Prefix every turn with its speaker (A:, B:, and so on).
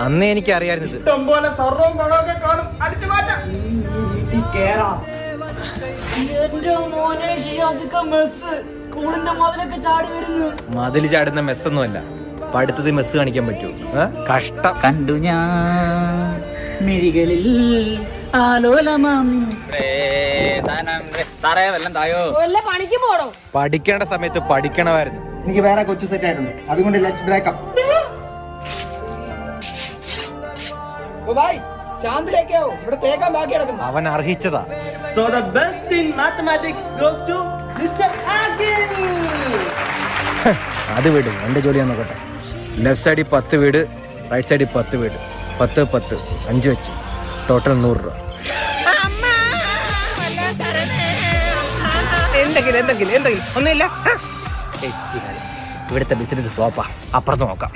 A: അന്നേ എനിക്ക് അറിയാമായിരുന്നു. മതിൽ ചാടുന്ന മെസ്സൊന്നുമല്ല, പഠിത്തത് മെസ്സ് കാണിക്കാൻ പറ്റുമോ? കഷ്ടം.
B: കണ്ടു ഞാൻ മിഴികളിൽ സാറേ വല്ലം തായോ.
A: പഠിക്കേണ്ട സമയത്ത് പഠിക്കണമായിരുന്നു.
C: എനിക്ക് വേറെ കൊച്ചു സെറ്റ് ആയിട്ടുണ്ട്, അതുകൊണ്ട് ലെറ്റ്സ് ബ്രേക്കപ്പ്.
A: അവൻ അർഹിച്ചതാ.
C: So the best in mathematics goes to Mr. Agil.
A: അത് വീട് എന്റെ ജോലി ഞാൻ നോക്കട്ടെ. ലെഫ്റ്റ് സൈഡിൽ 10 വീട്, റൈറ്റ് സൈഡിൽ 10 വീട്, 10 10 5 വെച്ച് ടോട്ടൽ 100 രൂപ. എന്തെങ്കിലും ഒന്നുമില്ല. ഇവിടുത്തെ ബിസിനസ് ഫ്ലോപ്പാ, അപ്പുറത്ത് നോക്കാം.